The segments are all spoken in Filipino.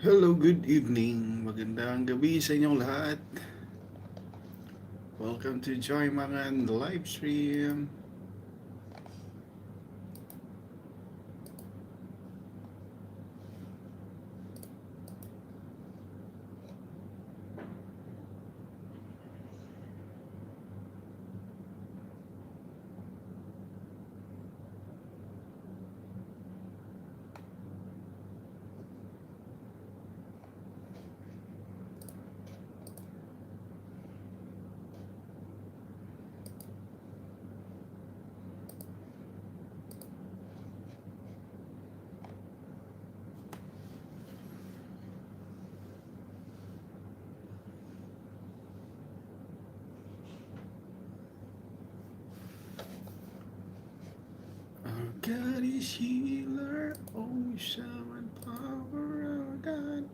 Hello, good evening. Magandang gabi sa inyong lahat. Welcome to Joy Mangan live stream. Our God is healer, oh show and power our God.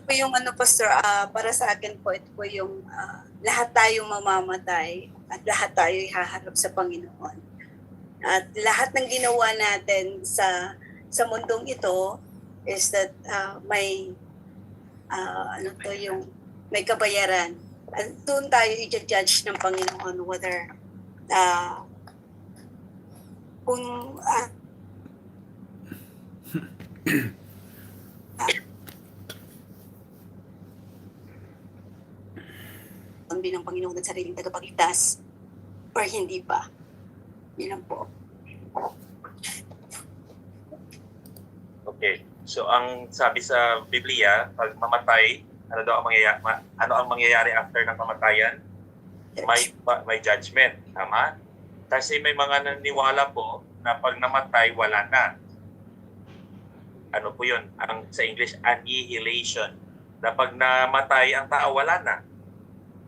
po yung ano, Pastor, para sa akin po, ito po yung lahat tayo mamamatay at lahat tayo haharap sa Panginoon. At lahat ng ginawa natin sa mundong ito is that may may kabayaran. At doon tayo i-judge ng Panginoon whether kung ang binang Panginoon at sariling tagapagligtas or hindi pa. Yun lang po. Okay. So ang sabi sa Biblia, pag mamatay, ano ang mangyayari after ng kamatayan? May judgment, tama? Kasi may mga naniniwala po na pag namatay wala na. Ano po 'yun? Sa English, annihilation. Na pag namatay ang tao wala na.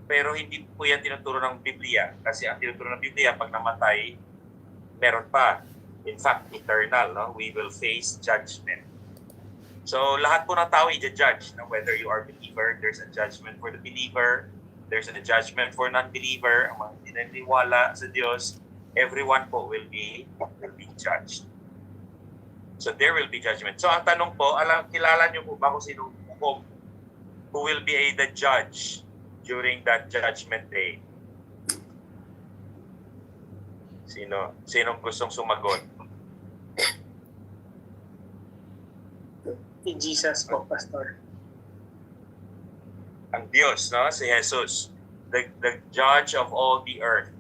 Pero hindi po 'yan tinuturo ng Biblia, kasi ang tinuturo ng Biblia pag namatay meron pa. In fact, eternal, no? We will face judgment. So, lahat po ng tao i-judge, no? Whether you are believer, there's a judgment for the believer, there's a judgment for non-believer, ang mga hindi naniniwala sa Diyos, everyone po will be judged. So, there will be judgment. So, ang tanong po, kilala niyo po ba kung sino who will be the judge during that judgment day? Sinong gustong sumagot? Si Jesus po, Pastor. Ang Diyos, no? Si Jesus. The judge of all the earth.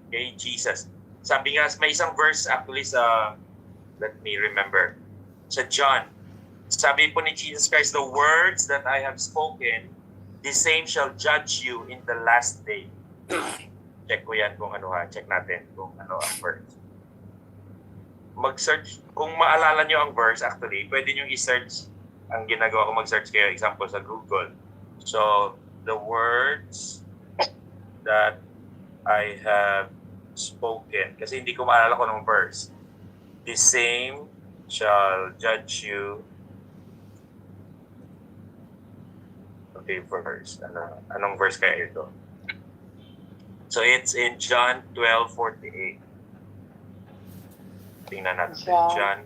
Okay, Jesus. Sabi nga, may isang verse actually let me remember. Sa John. Sabi po ni Jesus Christ, the words that I have spoken, the same shall judge you in the last day. Check ko yan kung ano ha. Check natin kung ano ang verse. Mag-search. Kung maalala nyo ang verse, actually, pwede nyo i-search. Ang ginagawa ko mag-search kayo, example, sa Google. So, the words that I have spoken. Kasi hindi ko maalala ko ng verse. The same shall judge you. Okay, verse. Anong verse kaya ito? So, it's in John 12:48. Tingnan natin. John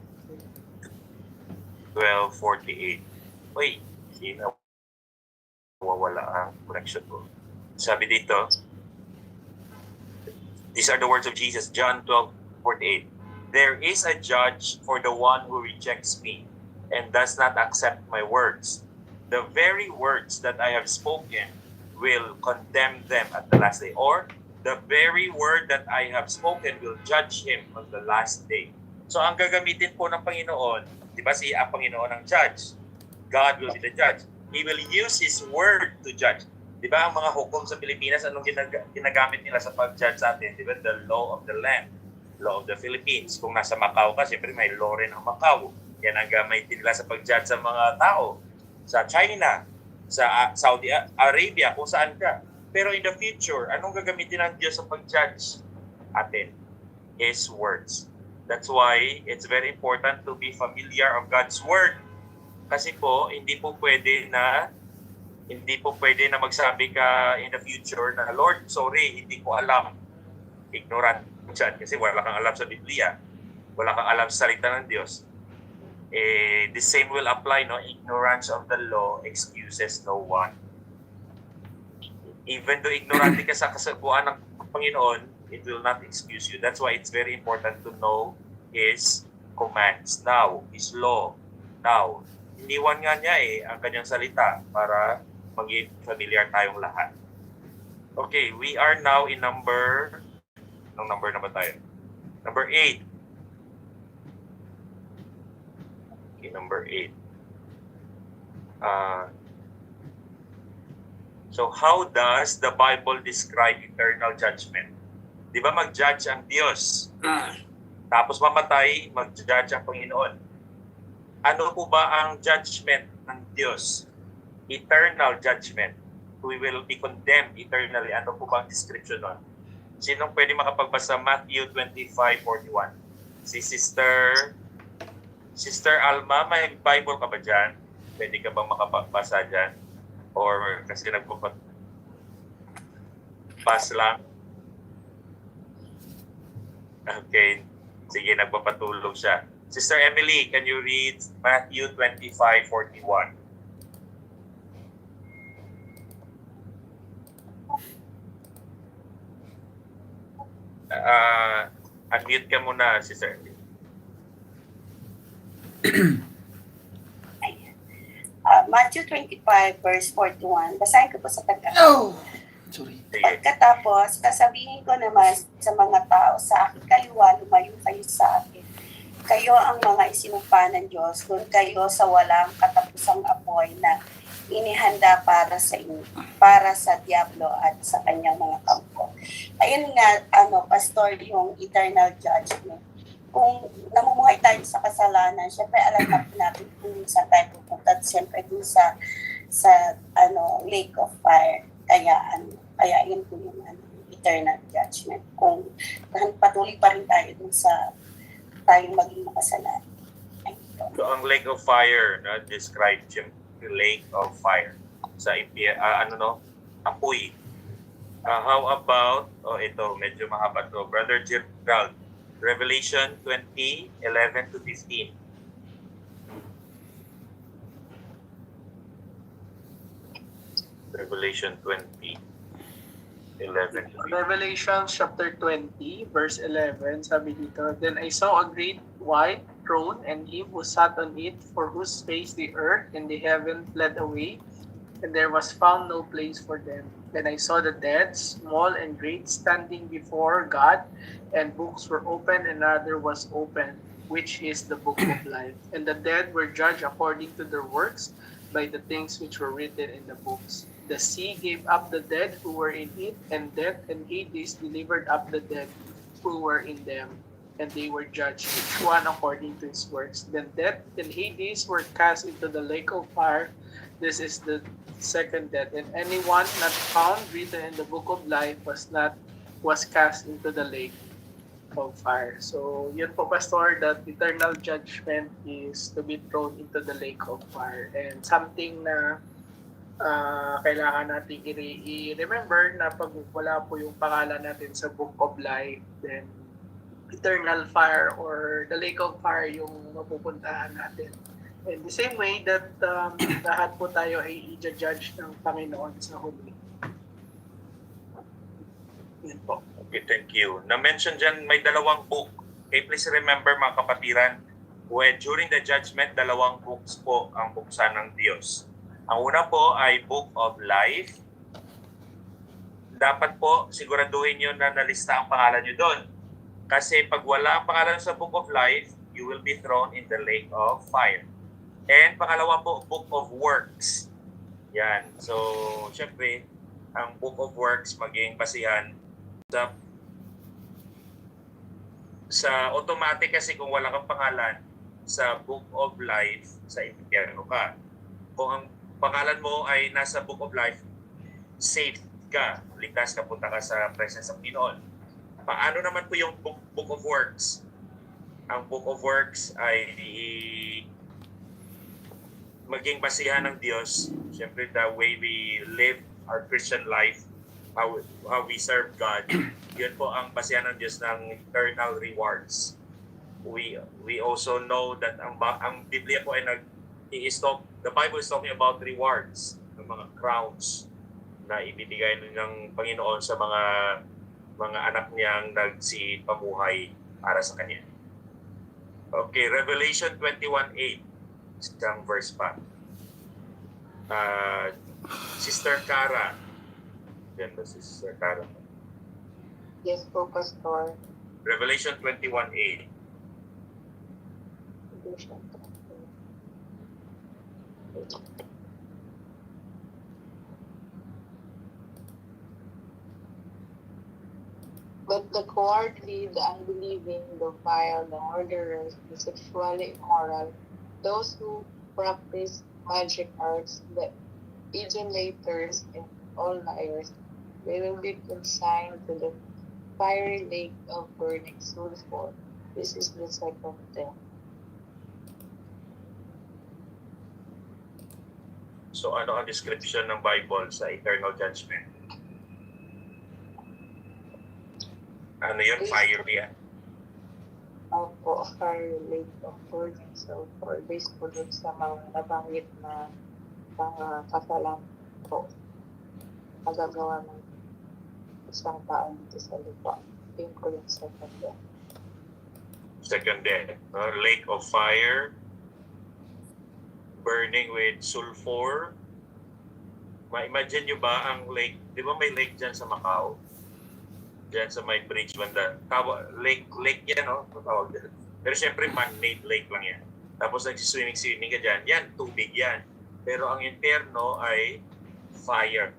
12:48. Uy, wala ang connection ko. Sabi dito, these are the words of Jesus, John 12:48. There is a judge for the one who rejects me and does not accept my words. The very words that I have spoken will condemn them at the last day. Or, the very word that I have spoken will judge him on the last day. So, ang gagamitin po ng Panginoon, di ba ang Panginoon ang judge? God will be the judge. He will use His word to judge. Di ba ang mga hukom sa Pilipinas, anong ginagamit nila sa pag-judge sa atin? Di ba? The law of the land, law of the Philippines. Kung nasa Macau ka, siyempre may law rin ang Macau. Yan ang gamitin nila sa pag-judge sa mga tao. Sa China, sa Saudi Arabia, kung saan ka. Pero in the future, anong gagamitin ng Diyos sa pag-judge atin? His words. That's why it's very important to be familiar of God's word. Kasi po, hindi po pwede na magsabi ka in the future na, Lord, sorry, hindi ko alam. Ignorant dyan kasi wala kang alam sa Biblia. Wala kang alam sa salita ng Diyos. The same will apply, no? Ignorance of the law excuses no one. Even though ignorante ka sa kasaguan ng Panginoon, it will not excuse you. That's why it's very important to know His commands now, His law now. Iniwan nga niya ang kanyang salita para maging familiar tayong lahat. Okay, we are now in number na ba tayo? Number 8. Okay, number 8. So how does the Bible describe eternal judgment? Di ba mag-judge ang Diyos? Tapos mamatay, mag-judge ang Panginoon. Ano po ba ang judgment ng Diyos? Eternal judgment. We will be condemned eternally. Ano po ba ang description nun? Sinong pwede makapagbasa Matthew 25:41? Si Sister Alma, may Bible ka ba dyan? Pwede ka bang makapagpasa dyan? Or kasi pass lang? Okay. Sige, nagpapatulog siya. Sister Emily, can you read Matthew 25:41? Unmute ka muna, Sister Emily. Matthew 25 verse 41. Basahin ko po sa Tagalog. Oh! Sorry. Sige. Pagkatapos, sasabihin ko naman sa mga tao, sa aking kaliwa, lumayo kayo sa akin. Kayo ang mga isinumpa ng Diyos, doon kayo sa walang katapusang apoy na inihanda para sa Diablo at sa kanyang mga kampo. Ayun nga, Pastor, yung eternal judgment. Kung namumuhay tayo sa kasalanan, syempre alam natin kung saan tayo pupunta, syempre dun sa lake of fire. Kaya yun po yung eternal judgment. Kung patuloy pa rin tayo dun sa tayong maging makasalanan. So, ang lake of fire, describe yung lake of fire sa apoy. How about, ito, medyo mahaba to. Brother Gerald, Revelation 20:11-15. Revelation 20:11-15. Revelation chapter 20, verse 11, sabi dito, Then I saw a great white throne and him who sat on it, for whose face the earth and the heaven fled away, and there was found no place for them. Then I saw the dead, small and great, standing before God, and books were opened, and another was opened, which is the book of life. And the dead were judged according to their works by the things which were written in the books. The sea gave up the dead who were in it, and death and Hades delivered up the dead who were in them, and they were judged, each one according to his works. Then death and Hades were cast into the lake of fire. This is the second death, and anyone not found written in the book of life was cast into the lake of fire. So, yun po, Pastor, that eternal judgment is to be thrown into the lake of fire. And something na kailangan natin i-remember na pag wala po yung pangalan natin sa book of life, then eternal fire or the lake of fire yung mapupuntahan natin. And the same way that lahat po tayo ay i-judge ng Panginoon sa huli. Yan po. Okay, thank you. Na-mention dyan, may dalawang book. Okay, please remember mga kapatiran, when during the judgment, dalawang books po ang buksan ng Diyos. Ang una po ay Book of Life. Dapat po siguraduhin nyo na nalista ang pangalan nyo doon. Kasi pag wala ang pangalan sa Book of Life, you will be thrown in the lake of fire. And pangalawa po, Book of Works. Yan. So, syempre, ang Book of Works maging basihan sa automatic kasi kung wala kang pangalan sa Book of Life, sa impyerno ka. Kung ang pangalan mo ay nasa Book of Life, safe ka, ligtas ka, punta ka sa presence ng Pinoon. Paano naman po yung Book of Works? Ang Book of Works ay maging basihan ng Diyos. Siyempre, the way we live our Christian life, how we serve God, yun po ang basihan ng Diyos ng eternal rewards. We also know that ang Biblia po ay the Bible is talking about rewards, ng mga crowns na ibibigay ng Panginoon sa mga anak niyang nagsipamuhay para sa Kanya. Okay, Revelation 21:8. Isang verse pa. Sister Cara. Yan ba, Sister Cara? Yes po, Pastor. Revelation 21:8. But the cowardly, the unbelieving, the vile, the murderers, the sexually immoral, those who practice magic arts, the idolaters, and all liars, they will be consigned to the fiery lake of burning sulfur. This is the second death. So ano ang description ng Bible sa eternal judgment? Ano yun? Fire yan. Opo, fire lake of burning sulfur based po dun sa mga nabanggit na mga kasalan po magagawa ng isang tao dito sa lupa. Yun ko yung second one. Second death. Lake of fire, burning with sulfur. Ma-imagine nyo ba ang lake? Di ba may lake dyan sa Macau? Dyan sa may bridge banda. Lake yan, no? Tawag dyan. Pero syempre, man-made lake lang yan. Tapos nagsiswimming ka dyan. Yan, tubig yan. Pero ang impyerno ay fire.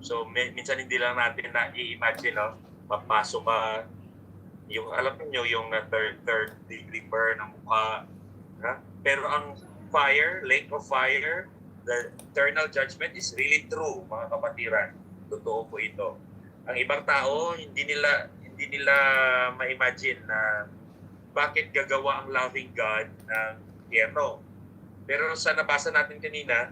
So, minsan hindi lang natin na i-imagine, no? Papasok ka, yung, alam niyo yung third degree burn ng mukha. Ha? Pero ang fire, lake of fire, the eternal judgment is really true, mga kapatiran. Totoo po ito. Ang ibang tao, hindi nila ma-imagine na bakit gagawa ang loving God ng impyerno. Pero sa nabasa natin kanina,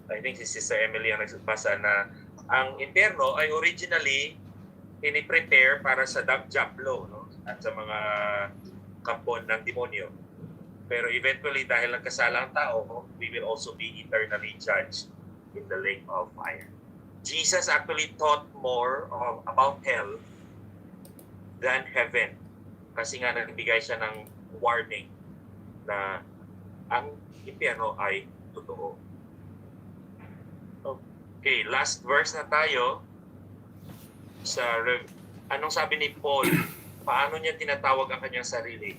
I think si Sister Emily ang nagbasa na ang impyerno ay originally piniprepare para sa Diablo, no? At sa mga kampon ng demonyo. Pero eventually, dahil nagkasala ang tao, we will also be eternally judged in the lake of fire. Jesus actually taught more about hell than heaven. Kasi nga nagbigay siya ng warning na ang impyerno ay totoo. Okay, last verse na tayo. Anong sabi ni Paul? Paano niya tinatawag ang kanyang sarili?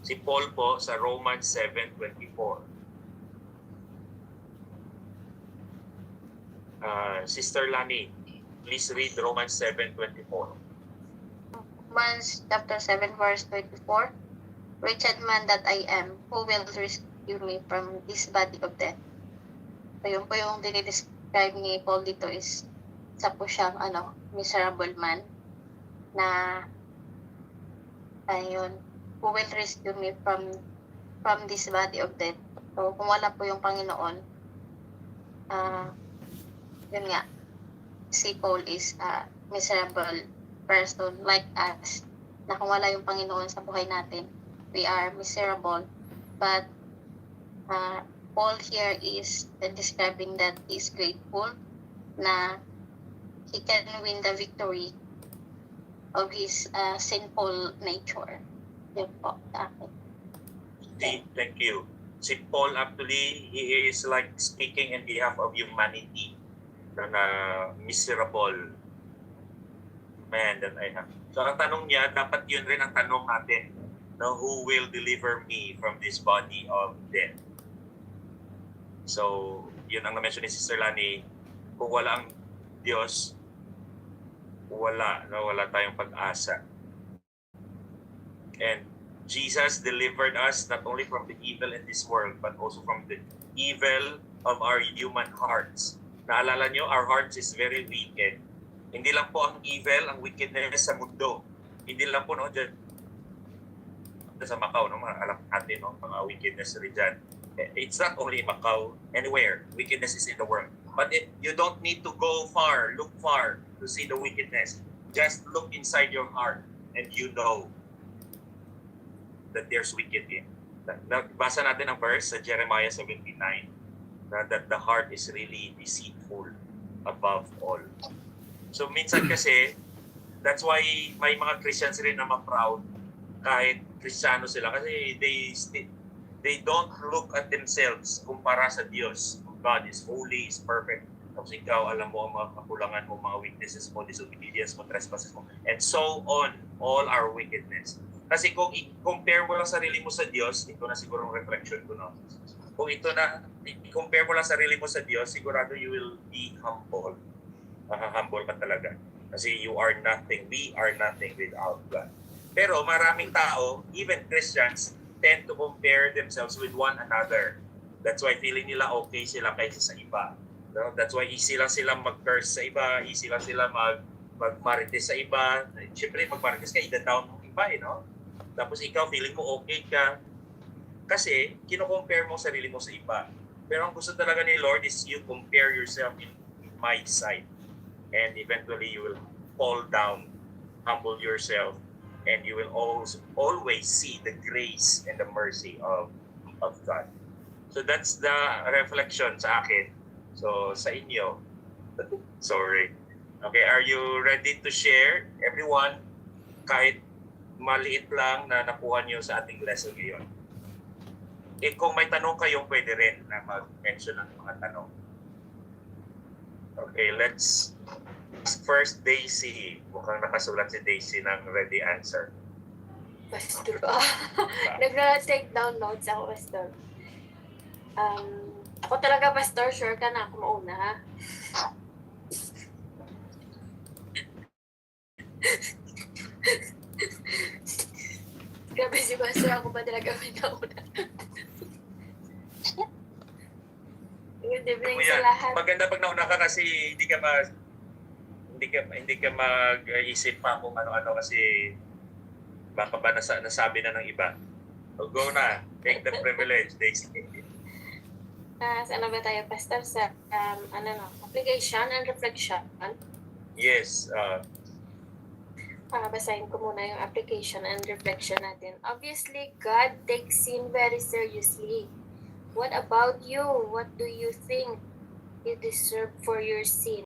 Si Paul po sa Romans 7:24. Sister Lani, please read Romans 7:24. Romans chapter 7 verse 24. Wretched man that I am, who will rescue me from this body of death? So yun po yung dinidescribe ni Paul dito is isa po siyang miserable man na ayun, who will rescue me from this body of death. So kung wala po yung Panginoon, yun nga, si Paul is a miserable person like us, na kung wala yung Panginoon sa buhay natin, we are miserable. But Paul here is describing that he is grateful na he can win the victory of his sinful nature. Yun po sa akin. Thank you. Si Paul actually, he is like speaking in behalf of humanity. Na miserable man that I have. So ang tanong niya, dapat yun rin ang tanong natin. No, who will deliver me from this body of death? So, yun ang na-mention ni Sister Lani. Kung wala ang Diyos, wala tayong pag-asa. And Jesus delivered us not only from the evil in this world, but also from the evil of our human hearts. Naalala nyo, our hearts is very wicked. Hindi lang po ang evil, ang wickedness sa mundo. Hindi lang po, no, dyan sa Macau, no, alam natin, no, mga wickedness rin dyan. It's not only in Macau, anywhere. Wickedness is in the world. But you don't need to go far, look far to see the wickedness. Just look inside your heart and you know that there's wicked in. Basa natin ang verse sa Jeremiah 79. That the heart is really deceitful above all. So minsan kasi, that's why may mga Christians rin na ma-proud kahit Kristiyano sila kasi they don't look at themselves kumpara sa Diyos. God is holy, is perfect. Tapos ikaw, alam mo ang mga kakulangan mo, mga weaknesses mo, disobedience mo, trespasses mo, and so on, all our wickedness. Kasi kung i-compare mo lang sarili mo sa Diyos, ito na siguro ang reflection ko, no? Kung i-compare mo lang sarili mo sa Diyos, sigurado you will be humble. Humble ka talaga. Kasi you are nothing, we are nothing without God. Pero maraming tao, even Christians, tend to compare themselves with one another. That's why feeling nila okay sila kaysa sa iba. No? That's why easy lang silang mag-curse sa iba, easy lang sila mag-marites sa iba. Siyempre, mag-marites ka, ida-down mo iba, no? Tapos ikaw, feeling mo okay ka. Kasi, kino-compare mo sarili mo sa iba. Pero ang gusto talaga ni Lord is you compare yourself in my sight. And eventually you will fall down, humble yourself, and you will always see the grace and the mercy of God. So that's the reflection sa akin. So sa inyo, sorry. Okay, are you ready to share? Everyone, kahit maliit lang na nakuha nyo sa ating lesson ngayon. Kung may tanong kayo, pwede rin na mag-mention ng mga tanong. Okay, let's first Daisy. Mukhang nakasulat si Daisy ng ready answer. Pastor. Nag-take down notes ako, Pastor. Ako talaga, Pastor, sure ka na ako mauna, ha? Grabe si Pastor, ako ba talaga may nauna? Good evening sa lahat. Maganda pag nauna ka kasi hindi ka mag-isip pa kung ano-ano kasi baka ba nasabi na ng iba. So go na. Take the privilege, Daisy. Saan ba tayo, Pastor? Sa application and reflection. Yes. Basahin ko muna yung application and reflection natin. Obviously, God takes sin very seriously. What about you? What do you think you deserve for your sin?